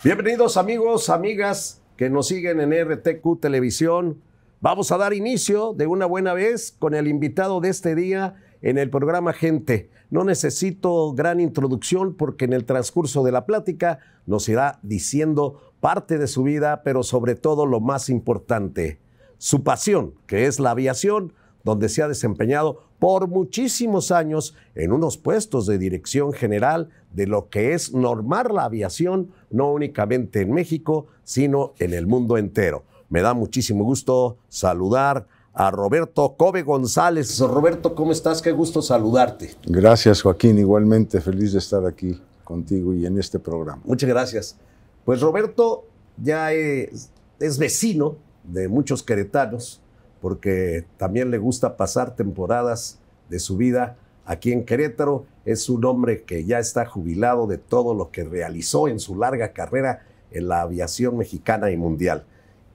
Bienvenidos amigos, amigas que nos siguen en RTQ Televisión. Vamos a dar inicio de una buena vez con el invitado de este día en el programa Gente. No necesito gran introducción porque en el transcurso de la plática nos irá diciendo parte de su vida, pero sobre todo lo más importante, su pasión, que es la aviación, donde se ha desempeñado por muchísimos años en unos puestos de dirección general de lo que es normar la aviación, no únicamente en México, sino en el mundo entero. Me da muchísimo gusto saludar a Roberto Cove González. Roberto, ¿cómo estás? Qué gusto saludarte. Gracias, Joaquín. Igualmente feliz de estar aquí contigo y en este programa. Muchas gracias. Pues Roberto ya es vecino de muchos queretanos, porque también le gusta pasar temporadas de su vida aquí en Querétaro. Es un hombre que ya está jubilado de todo lo que realizó en su larga carrera en la aviación mexicana y mundial.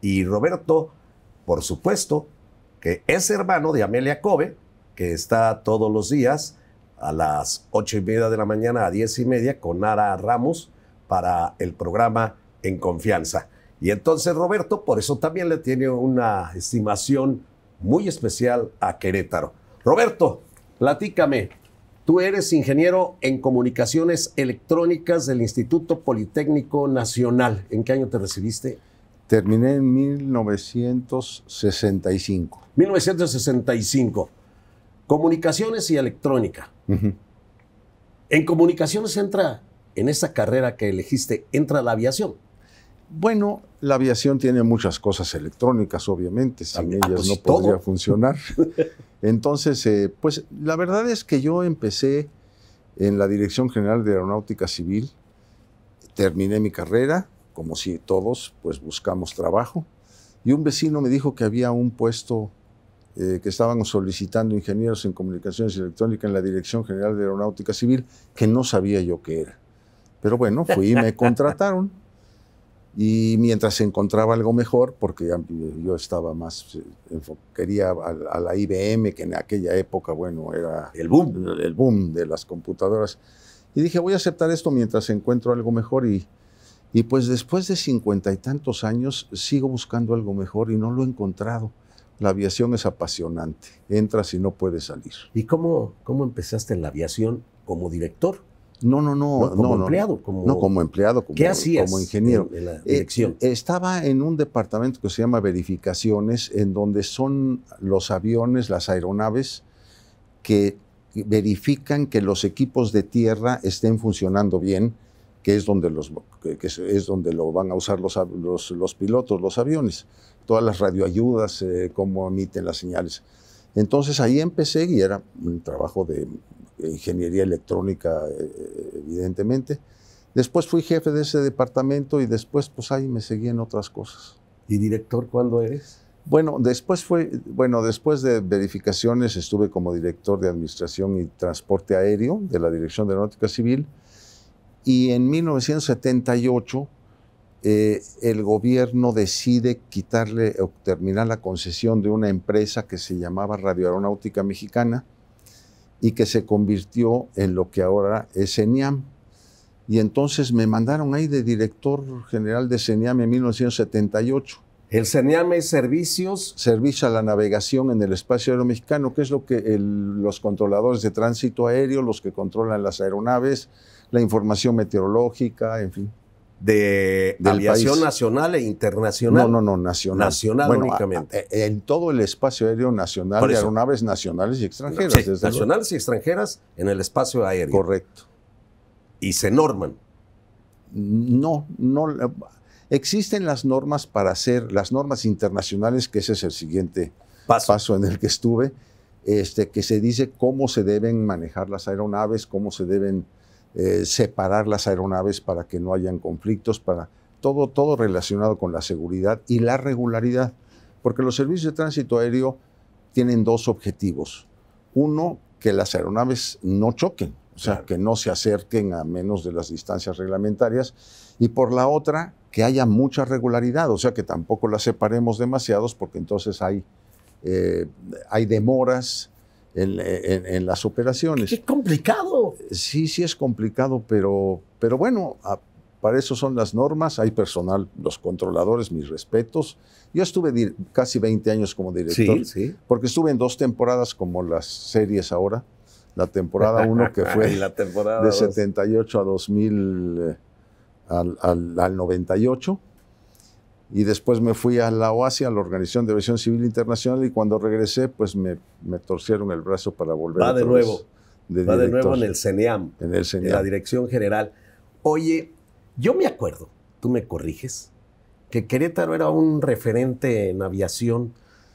Y Roberto, por supuesto, que es hermano de Amelia Cove, que está todos los días a las 8:30 de la mañana a 10:30 con Nara Ramos para el programa En Confianza. Y entonces Roberto, por eso también le tiene una estimación muy especial a Querétaro. Roberto, platícame, tú eres ingeniero en comunicaciones electrónicas del Instituto Politécnico Nacional. ¿En qué año te recibiste? Terminé en 1965. 1965. Comunicaciones y electrónica. En comunicaciones entra, en esa carrera que elegiste, entra la aviación. Bueno, la aviación tiene muchas cosas electrónicas, obviamente, sin ellas pues no podría funcionar. Entonces, pues la verdad es que yo empecé en la Dirección General de Aeronáutica Civil, terminé mi carrera, como si todos, pues buscamos trabajo, y un vecino me dijo que había un puesto que estaban solicitando ingenieros en comunicaciones y electrónica en la Dirección General de Aeronáutica Civil, que no sabía yo qué era. Pero bueno, fui y me contrataron. Y mientras se encontraba algo mejor, porque yo estaba más, quería a la IBM, que en aquella época, bueno, era el boom de las computadoras. Y dije, voy a aceptar esto mientras encuentro algo mejor. Y pues después de 50 y tantos años, sigo buscando algo mejor y no lo he encontrado. La aviación es apasionante. Entras y no puedes salir. ¿Y cómo empezaste en la aviación como director? No, como empleado. No, como empleado, ¿Qué hacías como ingeniero. en la dirección? Estaba en un departamento que se llama verificaciones, en donde son los aviones, las aeronaves, que verifican que los equipos de tierra estén funcionando bien, que es donde lo van a usar los pilotos, los aviones. Todas las radioayudas, cómo emiten las señales. Entonces ahí empecé y era un trabajo de ingeniería electrónica, evidentemente. Después fui jefe de ese departamento y después pues ahí me seguí en otras cosas. ¿Y director cuándo eres? Bueno, después de verificaciones estuve como director de Administración y Transporte Aéreo de la Dirección de Aeronáutica Civil, y en 1978 el gobierno decide quitarle o terminar la concesión de una empresa que se llamaba Radioaeronáutica Mexicana y que se convirtió en lo que ahora es CENIAM. Y entonces me mandaron ahí de director general de CENIAM en 1978. El CENIAM es servicios... Servicio a la navegación en el espacio aéreo mexicano, que es lo que los controladores de tránsito aéreo, los que controlan las aeronaves, la información meteorológica, en fin. ¿De aviación país. Nacional e internacional? No, nacional. Nacional únicamente. En todo el espacio aéreo nacional, de aeronaves nacionales y extranjeras. Sí, nacionales y extranjeras en el espacio aéreo. Correcto. ¿Y se norman? No. Existen las normas para hacer, las normas internacionales, que ese es el siguiente paso en el que estuve, que se dice cómo se deben manejar las aeronaves, cómo se deben separar las aeronaves para que no hayan conflictos, para todo relacionado con la seguridad y la regularidad. Porque los servicios de tránsito aéreo tienen dos objetivos. Uno, que las aeronaves no choquen, o sea, que no se acerquen a menos de las distancias reglamentarias. Y por la otra, que haya mucha regularidad, o sea, que tampoco las separemos demasiados, porque entonces hay demoras en las operaciones. ¡Qué complicado! Sí es complicado, pero bueno, para eso son las normas, hay personal, los controladores, mis respetos. Yo estuve casi 20 años como director, porque estuve en 2 temporadas como las series ahora. La temporada 1 que fue de 78 a 2000, al 98. Y después me fui a la OASI, a la Organización de Aviación Civil Internacional, y cuando regresé, pues me torcieron el brazo para volver Va a de nuevo en el CENEAM, en la Dirección General. Oye, yo me acuerdo, tú me corriges, que Querétaro era un referente en aviación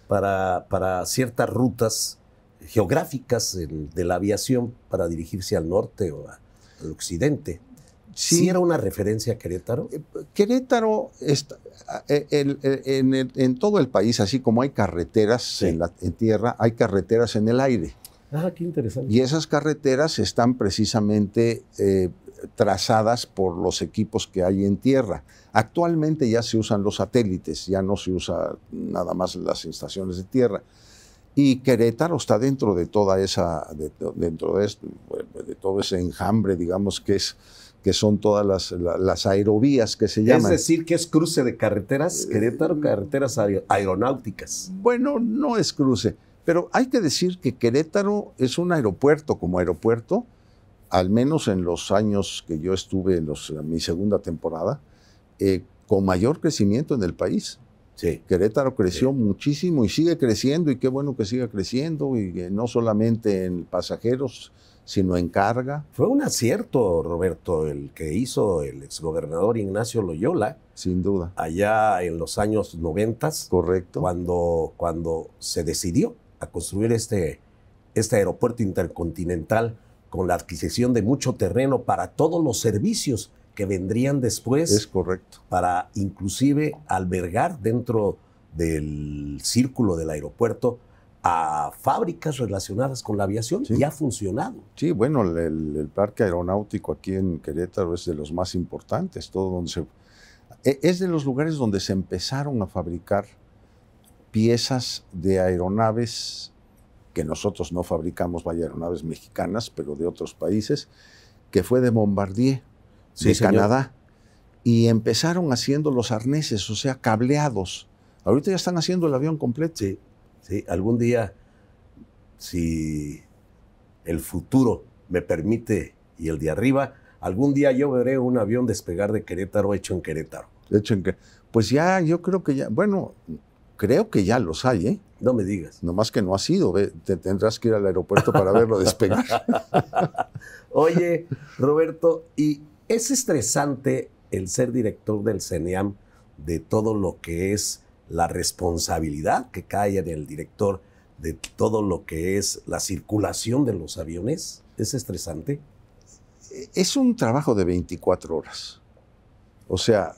para ciertas rutas geográficas de la aviación para dirigirse al norte o al occidente. ¿Sí era una referencia a Querétaro? Querétaro, en todo el país, así como hay carreteras en tierra, hay carreteras en el aire. Ah, qué interesante. Y esas carreteras están precisamente trazadas por los equipos que hay en tierra. Actualmente ya se usan los satélites, ya no se usa nada más las estaciones de tierra. Y Querétaro está dentro de toda esa, de todo ese enjambre, digamos, que son todas las aerovías que se llaman. Es decir, que es cruce de carreteras, Querétaro, carreteras aeronáuticas. Bueno, no es cruce, pero hay que decir que Querétaro es un aeropuerto como aeropuerto, al menos en los años que yo estuve en mi segunda temporada, con mayor crecimiento en el país. Sí. Querétaro creció muchísimo y sigue creciendo, y qué bueno que siga creciendo, y no solamente en pasajeros, sino en carga. Fue un acierto, Roberto, el que hizo el exgobernador Ignacio Loyola. Sin duda. Allá en los años 90. Correcto. Cuando se decidió a construir este aeropuerto intercontinental con la adquisición de mucho terreno para todos los servicios que vendrían después. Es correcto. Para inclusive albergar dentro del círculo del aeropuerto a fábricas relacionadas con la aviación. Sí. Y ha funcionado. Sí, bueno, el parque aeronáutico aquí en Querétaro es de los más importantes, es de los lugares donde se empezaron a fabricar piezas de aeronaves que nosotros no fabricamos, aeronaves mexicanas, pero de otros países, que fue de Bombardier, de Canadá, y empezaron haciendo los arneses, o sea, cableados. Ahorita ya están haciendo el avión completo. Sí, algún día, si el futuro me permite y el de arriba, algún día yo veré un avión despegar de Querétaro hecho en Querétaro. Pues ya, yo creo que ya, bueno, creo que ya los hay, ¿eh? No me digas. Nomás que no ha sido, te tendrás que ir al aeropuerto para verlo despegar. Oye, Roberto, ¿y es estresante el ser director del CENEAM de todo lo que es la responsabilidad que cae en el director de todo lo que es la circulación de los aviones? ¿Es estresante? Es un trabajo de 24 horas. O sea,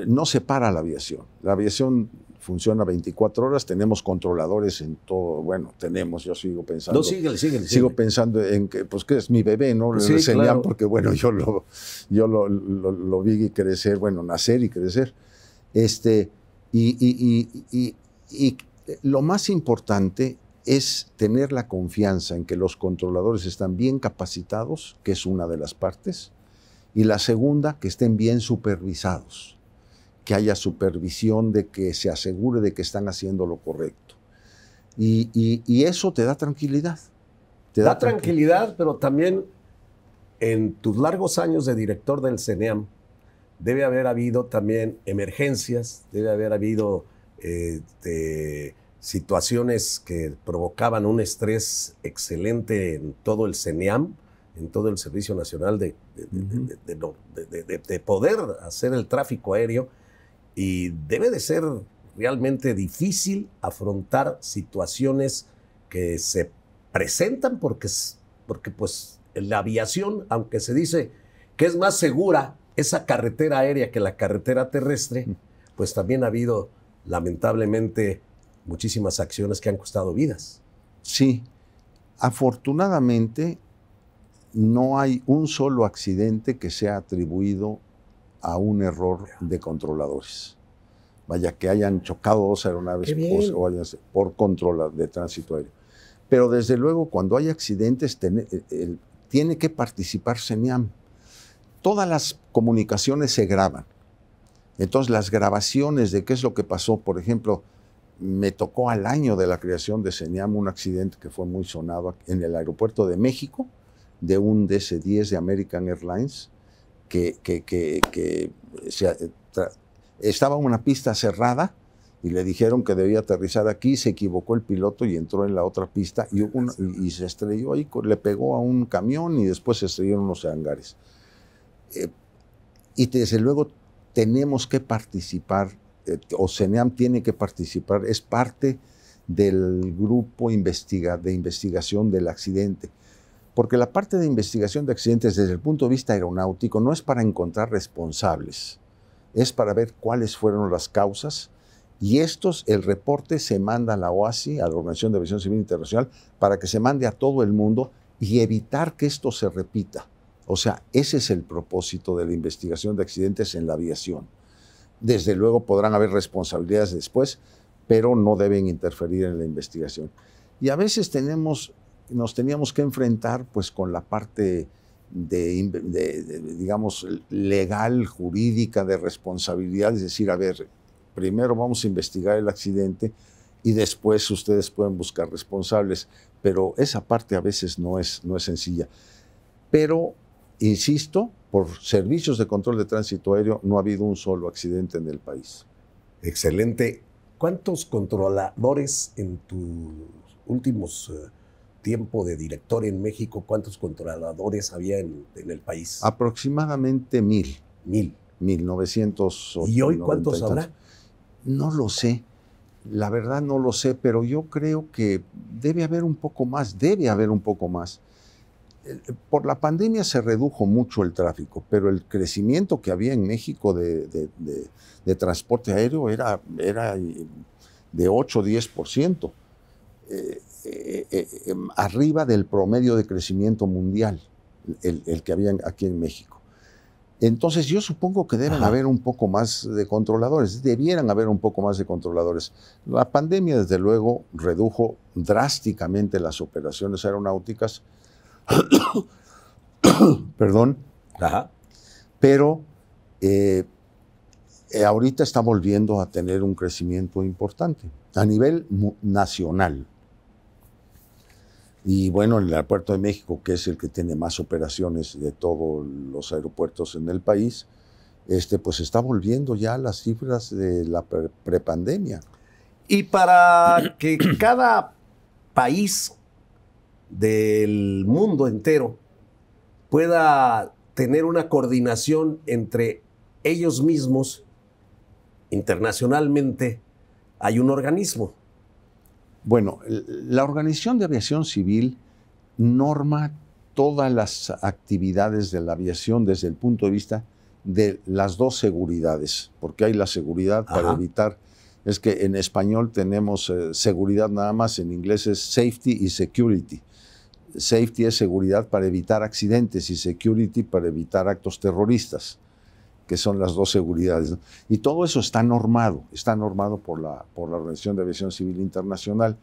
no se para la aviación. La aviación funciona 24 horas, tenemos controladores en todo. Bueno, yo sigo pensando. No, síguele. Sigo pensando en que, pues, que es mi bebé, ¿no? Sí, claro. Porque, bueno, yo lo vi crecer, bueno, nacer y crecer. Y lo más importante es tener la confianza en que los controladores están bien capacitados, que es una de las partes, y la segunda, que estén bien supervisados, que haya supervisión de que se asegure de que están haciendo lo correcto. Y eso te da tranquilidad. Te da tranquilidad, pero también en tus largos años de director del CENEAM, debe haber habido también emergencias, debe haber habido situaciones que provocaban un estrés excelente en todo el CENEAM, en todo el Servicio Nacional de poder hacer el tráfico aéreo, y debe de ser realmente difícil afrontar situaciones que se presentan porque pues la aviación, aunque se dice que es más segura esa carretera aérea que la carretera terrestre, pues también ha habido lamentablemente muchísimas acciones que han costado vidas. Sí, afortunadamente no hay un solo accidente que sea atribuido a un error de controladores. Vaya, que hayan chocado 2 aeronaves por control de tránsito aéreo. Pero desde luego, cuando hay accidentes, tiene que participar CENEAM. todas las comunicaciones se graban. Entonces, las grabaciones de qué es lo que pasó, por ejemplo, me tocó al año de la creación de CENIAM un accidente que fue muy sonado en el aeropuerto de México, de un DC-10 de American Airlines, que estaba en una pista cerrada y le dijeron que debía aterrizar aquí, se equivocó el piloto y entró en la otra pista y se estrelló ahí, le pegó a un camión y después se estrelló en unos hangares. Y desde luego tenemos que participar, o CENIAM tiene que participar, es parte del grupo de investigación del accidente. Porque la parte de investigación de accidentes desde el punto de vista aeronáutico no es para encontrar responsables, es para ver cuáles fueron las causas y el reporte se manda a la OACI, a la Organización de Aviación Civil Internacional, para que se mande a todo el mundo y evitar que esto se repita. O sea, ese es el propósito de la investigación de accidentes en la aviación. Desde luego podrán haber responsabilidades después, pero no deben interferir en la investigación. Y a veces nos teníamos que enfrentar pues con la parte digamos, legal, jurídica, de responsabilidad, es decir, a ver, primero vamos a investigar el accidente y después ustedes pueden buscar responsables, pero esa parte a veces no es sencilla. Pero, insisto, por servicios de control de tránsito aéreo no ha habido un solo accidente en el país. Excelente. ¿Cuántos controladores en tus últimos tiempo de director en México, cuántos controladores había en el país? Aproximadamente 1,000. 1900. ¿Y hoy cuántos habrá? No lo sé. La verdad no lo sé, pero yo creo que debe haber un poco más. Por la pandemia se redujo mucho el tráfico, pero el crecimiento que había en México de transporte aéreo era de 8 o 10%. Arriba del promedio de crecimiento mundial, el que había aquí en México. Entonces yo supongo que deben haber un poco más de controladores, debieran haber un poco más de controladores. La pandemia, desde luego, redujo drásticamente las operaciones aeronáuticas, perdón, pero ahorita está volviendo a tener un crecimiento importante a nivel nacional. Y bueno, el aeropuerto de México, que es el que tiene más operaciones de todos los aeropuertos en el país, pues está volviendo ya a las cifras de la prepandemia. Y para que cada país del mundo entero pueda tener una coordinación entre ellos mismos, internacionalmente, hay un organismo. Bueno, la Organización de Aviación Civil norma todas las actividades de la aviación desde el punto de vista de las dos seguridades, porque hay la seguridad para evitar, es que en español tenemos seguridad nada más, en inglés es safety y security. Safety es seguridad para evitar accidentes y security para evitar actos terroristas, que son las dos seguridades, ¿no? Y todo eso está normado por la Organización de Aviación Civil Internacional.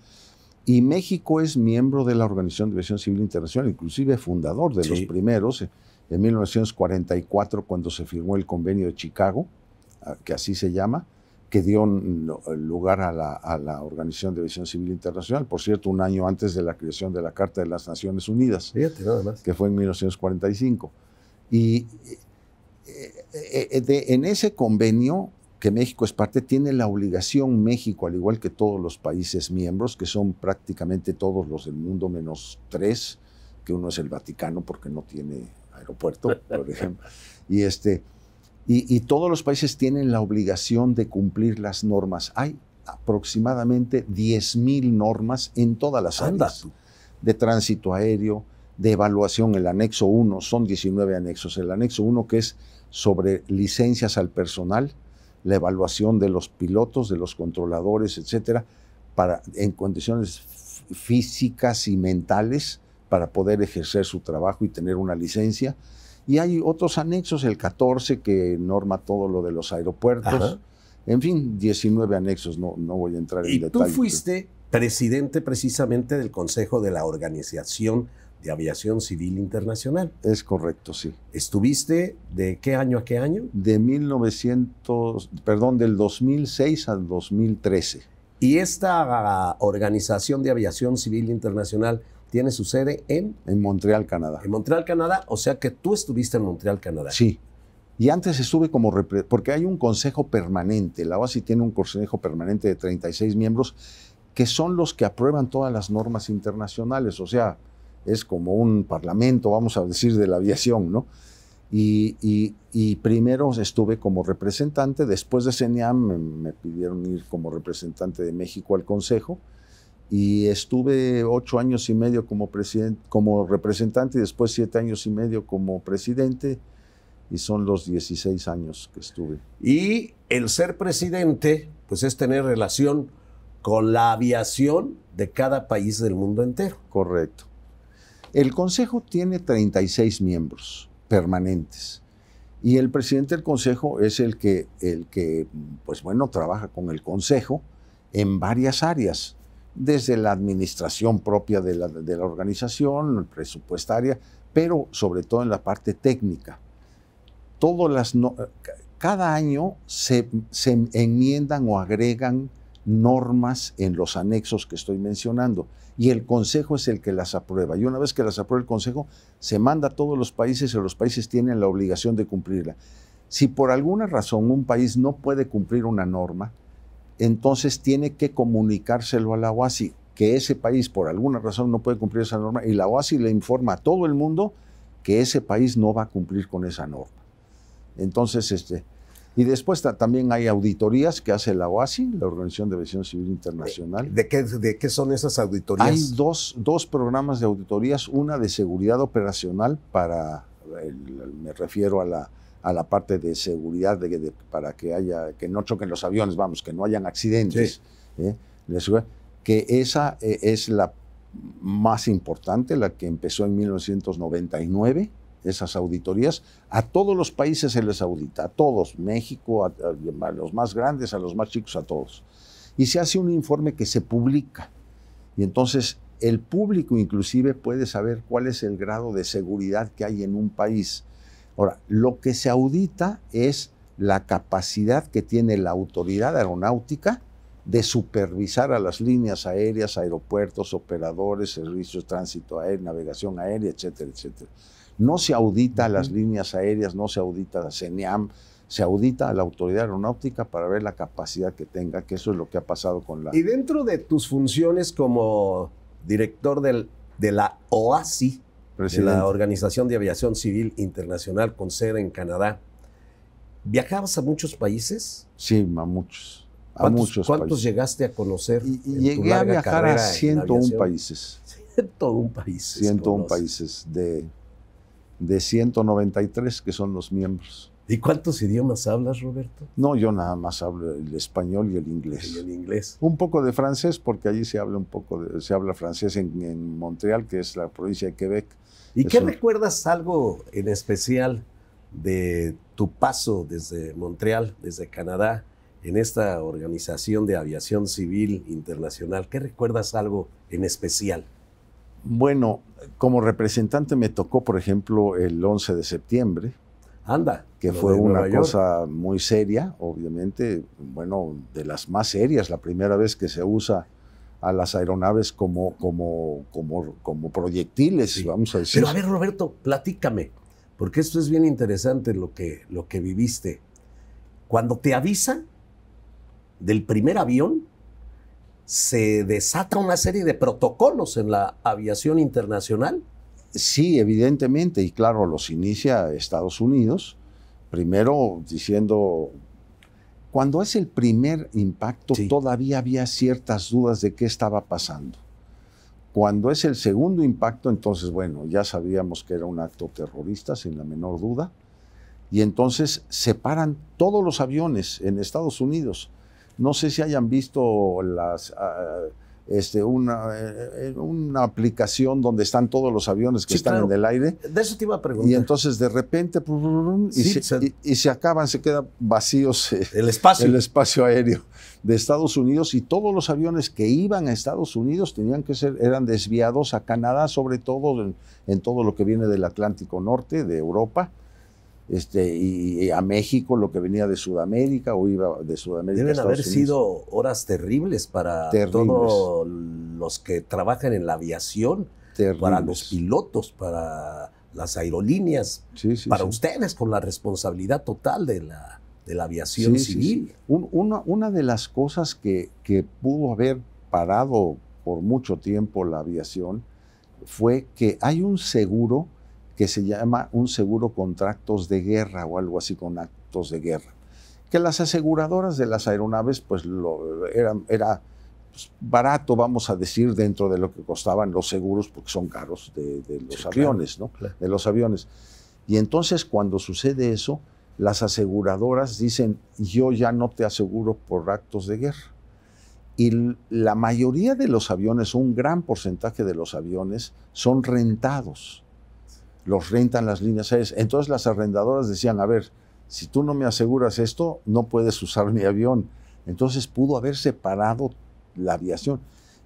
Y México es miembro de la Organización de Aviación Civil Internacional, inclusive fundador de los primeros, en 1944, cuando se firmó el Convenio de Chicago, que así se llama, que dio lugar a la Organización de Aviación Civil Internacional, por cierto, un año antes de la creación de la Carta de las Naciones Unidas, fíjate, nada más, que fue en 1945. Y en ese convenio, que México es parte, tiene la obligación México, al igual que todos los países miembros, que son prácticamente todos los del mundo menos 3, que uno es el Vaticano porque no tiene aeropuerto, por ejemplo, y todos los países tienen la obligación de cumplir las normas. Hay aproximadamente 10,000 normas en todas las áreas, de tránsito aéreo, de evaluación. El anexo 1, son 19 anexos. El anexo 1, que es sobre licencias al personal, la evaluación de los pilotos, de los controladores, etcétera, en condiciones físicas y mentales para poder ejercer su trabajo y tener una licencia. Y hay otros anexos, el 14, que norma todo lo de los aeropuertos. En fin, 19 anexos, no voy a entrar en detalle. Y tú fuiste presidente precisamente del Consejo de la Organización de Aviación Civil Internacional. Es correcto, sí. ¿Estuviste de qué año a qué año? Del 2006 al 2013. Y esta Organización de Aviación Civil Internacional tiene su sede en Montreal, Canadá. En Montreal, Canadá, o sea que tú estuviste en Montreal, Canadá. Sí. Y antes estuve porque hay un consejo permanente. La OACI tiene un consejo permanente de 36 miembros que son los que aprueban todas las normas internacionales. O sea, es como un parlamento, vamos a decir, de la aviación, ¿no? Y primero estuve como representante, después de CENIAM me pidieron ir como representante de México al Consejo, y estuve 8 años y medio como representante, y después 7 años y medio como presidente, y son los 16 años que estuve. Y el ser presidente, pues es tener relación con la aviación de cada país del mundo entero. Correcto. El Consejo tiene 36 miembros permanentes, y el presidente del Consejo es el que pues bueno, trabaja con el Consejo en varias áreas, desde la administración propia de la organización, presupuestaria, pero sobre todo en la parte técnica. Cada año se enmiendan o agregan normas en los anexos que estoy mencionando, y el Consejo es el que las aprueba. Y una vez que las aprueba el Consejo, se manda a todos los países, y los países tienen la obligación de cumplirla. Si por alguna razón un país no puede cumplir una norma, entonces tiene que comunicárselo a la OACI, que ese país por alguna razón no puede cumplir esa norma, y la OACI le informa a todo el mundo que ese país no va a cumplir con esa norma. Entonces, y después también hay auditorías que hace la OACI, la Organización de Aviación Civil Internacional. ¿De qué son esas auditorías? Hay dos programas de auditorías, una de seguridad operacional me refiero a la parte de seguridad para que no choquen los aviones, que no hayan accidentes. Sí. Que esa es la más importante, la que empezó en 1999. Esas auditorías, a todos los países se les audita, a todos, México, a los más grandes, a los más chicos, a todos. Y se hace un informe que se publica. Y entonces el público inclusive puede saber cuál es el grado de seguridad que hay en un país. Ahora, lo que se audita es la capacidad que tiene la autoridad aeronáutica de supervisar a las líneas aéreas, aeropuertos, operadores, servicios de tránsito aéreo, navegación aérea, etcétera, etcétera. No se audita a las líneas aéreas, no se audita a CENIAM, se audita a la autoridad aeronáutica para ver la capacidad que tenga, que eso es lo que ha pasado con la... Y dentro de tus funciones como director de la OACI, de la Organización de Aviación Civil Internacional con sede en Canadá, ¿viajabas a muchos países? Sí, a muchos. ¿Cuántos llegaste a conocer? Llegué a viajar a 101 países. 101 países. 101 países de 193 que son los miembros. ¿Y cuántos idiomas hablas, Roberto? No, yo nada más hablo el español y el inglés. ¿Y el inglés? Un poco de francés, porque allí se habla francés en Montreal, que es la provincia de Quebec. ¿Y qué recuerdas algo en especial de tu paso desde Montreal, desde Canadá, en esta Organización de Aviación Civil Internacional? ¿Qué recuerdas algo en especial? Bueno, como representante me tocó, por ejemplo, el 11 de septiembre. Anda. Que fue una cosa muy seria, obviamente, bueno, de las más serias, la primera vez que se usa a las aeronaves como proyectiles, sí, vamos a decir. Pero a ver, Roberto, platícame, porque esto es bien interesante lo que viviste. Cuando te avisan del primer avión, se desata una serie de protocolos en la aviación internacional. Sí, evidentemente, y claro, los inicia Estados Unidos, primero diciendo, cuando es el primer impacto, sí, todavía había ciertas dudas de qué estaba pasando. Cuando es el segundo impacto, entonces, bueno, ya sabíamos que era un acto terrorista, sin la menor duda, y entonces se paran todos los aviones en Estados Unidos. No sé si hayan visto una aplicación donde están todos los aviones que están en el aire. De eso te iba a preguntar. Y entonces de repente y se acaban, se queda vacíos el espacio aéreo de Estados Unidos, y todos los aviones que iban a Estados Unidos eran desviados a Canadá, sobre todo en todo lo que viene del Atlántico Norte, de Europa. Y a México, lo que venía de Sudamérica o iba de Sudamérica Deben a Estados haber Unidos. sido horas terribles para todos los que trabajan en la aviación, para los pilotos, para las aerolíneas, para ustedes, con la responsabilidad total de la aviación civil. Una de las cosas que pudo haber parado por mucho tiempo la aviación fue que hay un seguro que se llama un seguro contra actos de guerra o algo así, con actos de guerra, que las aseguradoras de las aeronaves pues era pues, barato, vamos a decir, dentro de lo que costaban los seguros, porque son caros de los aviones, ¿no? Claro. De los aviones. Y entonces cuando sucede eso, las aseguradoras dicen, yo ya no te aseguro por actos de guerra. Y la mayoría de los aviones, un gran porcentaje de los aviones, son rentados. Los rentan las líneas aéreas. Entonces las arrendadoras decían, a ver, si tú no me aseguras esto, no puedes usar mi avión. Entonces pudo haber separado la aviación.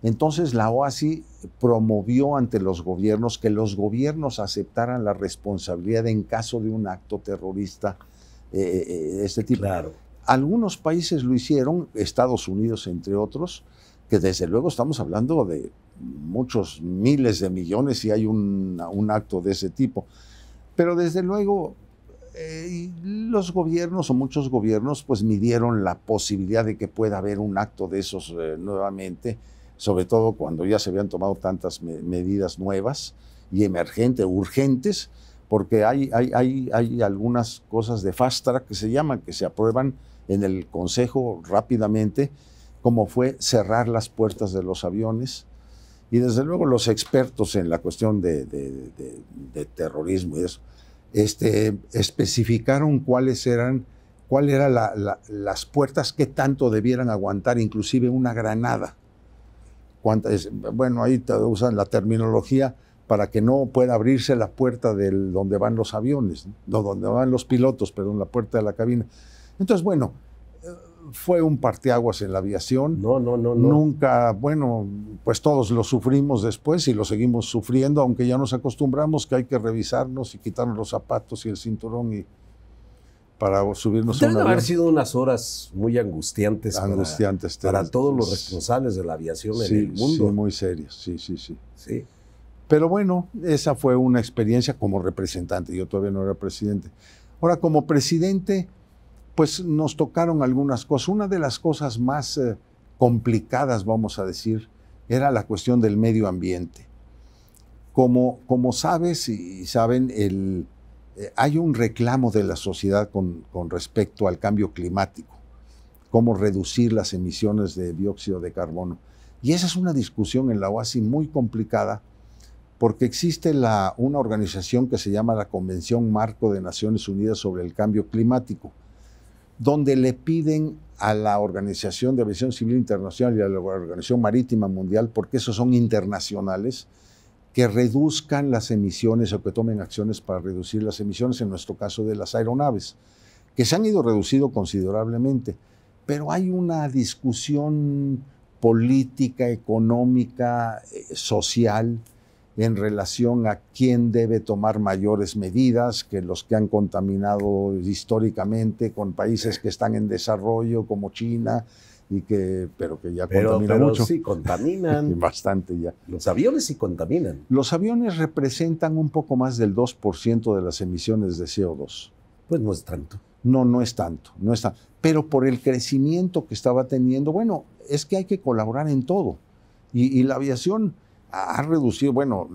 Entonces la OASI promovió ante los gobiernos que los gobiernos aceptaran la responsabilidad en caso de un acto terrorista de este tipo. Claro. Algunos países lo hicieron, Estados Unidos entre otros, que desde luego estamos hablando de muchos miles de millones si hay un acto de ese tipo. Pero desde luego los gobiernos o muchos gobiernos pues midieron la posibilidad de que pueda haber un acto de esos nuevamente, sobre todo cuando ya se habían tomado tantas medidas nuevas y emergentes, urgentes, porque hay algunas cosas de fast track que se llaman, que se aprueban en el Consejo rápidamente, como fue cerrar las puertas de los aviones. Y desde luego los expertos en la cuestión de terrorismo y eso, especificaron cuáles eran las puertas que tanto debieran aguantar, inclusive una granada. Bueno, ahí usan la terminología para que no pueda abrirse la puerta donde van los aviones, no donde van los pilotos, perdón, la puerta de la cabina. Entonces, bueno, fue un parteaguas en la aviación. No. Nunca, bueno, pues todos lo sufrimos después y lo seguimos sufriendo, aunque ya nos acostumbramos que hay que revisarnos y quitarnos los zapatos y el cinturón para subirnos a un avión. Deben haber sido unas horas muy angustiantes para todos los responsables de la aviación en el mundo. Sí, muy serias, sí. Pero bueno, esa fue una experiencia como representante. Yo todavía no era presidente. Ahora, como presidente, pues nos tocaron algunas cosas. Una de las cosas más complicadas, vamos a decir, era la cuestión del medio ambiente. Como sabes y saben, hay un reclamo de la sociedad con respecto al cambio climático, cómo reducir las emisiones de dióxido de carbono. Y esa es una discusión en la OASI muy complicada, porque existe una organización que se llama la Convención Marco de Naciones Unidas sobre el Cambio Climático, donde le piden a la Organización de Aviación Civil Internacional y a la Organización Marítima Mundial, porque esos son internacionales, que reduzcan las emisiones o que tomen acciones para reducir las emisiones, en nuestro caso de las aeronaves, que se han ido reduciendo considerablemente. Pero hay una discusión política, económica, social, en relación a quién debe tomar mayores medidas que los que han contaminado históricamente con países que están en desarrollo como China, pero que ya contaminan mucho. Sí, contaminan. Bastante ya. Los aviones sí contaminan. Los aviones representan un poco más del 2% de las emisiones de CO2. Pues no es tanto. No es tanto. Pero por el crecimiento que estaba teniendo, bueno, es que hay que colaborar en todo. Y la aviación ha reducido, bueno,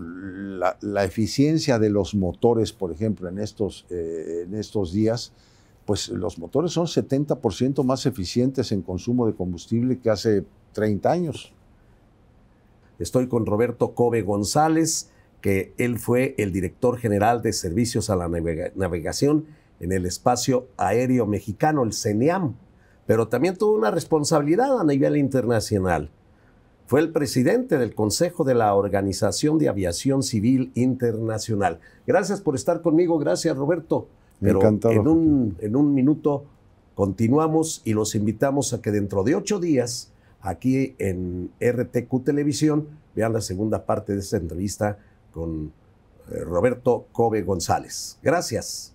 la eficiencia de los motores, por ejemplo, en estos días, pues los motores son 70% más eficientes en consumo de combustible que hace 30 años. Estoy con Roberto Cove González, que él fue el director general de Servicios a la Navegación en el Espacio Aéreo Mexicano, el CENEAM, pero también tuvo una responsabilidad a nivel internacional. fue el presidente del Consejo de la Organización de Aviación Civil Internacional. Gracias por estar conmigo, gracias Roberto. Pero encantado. En un minuto continuamos y los invitamos a que dentro de 8 días, aquí en RTQ Televisión, vean la segunda parte de esta entrevista con Roberto Cove González. Gracias.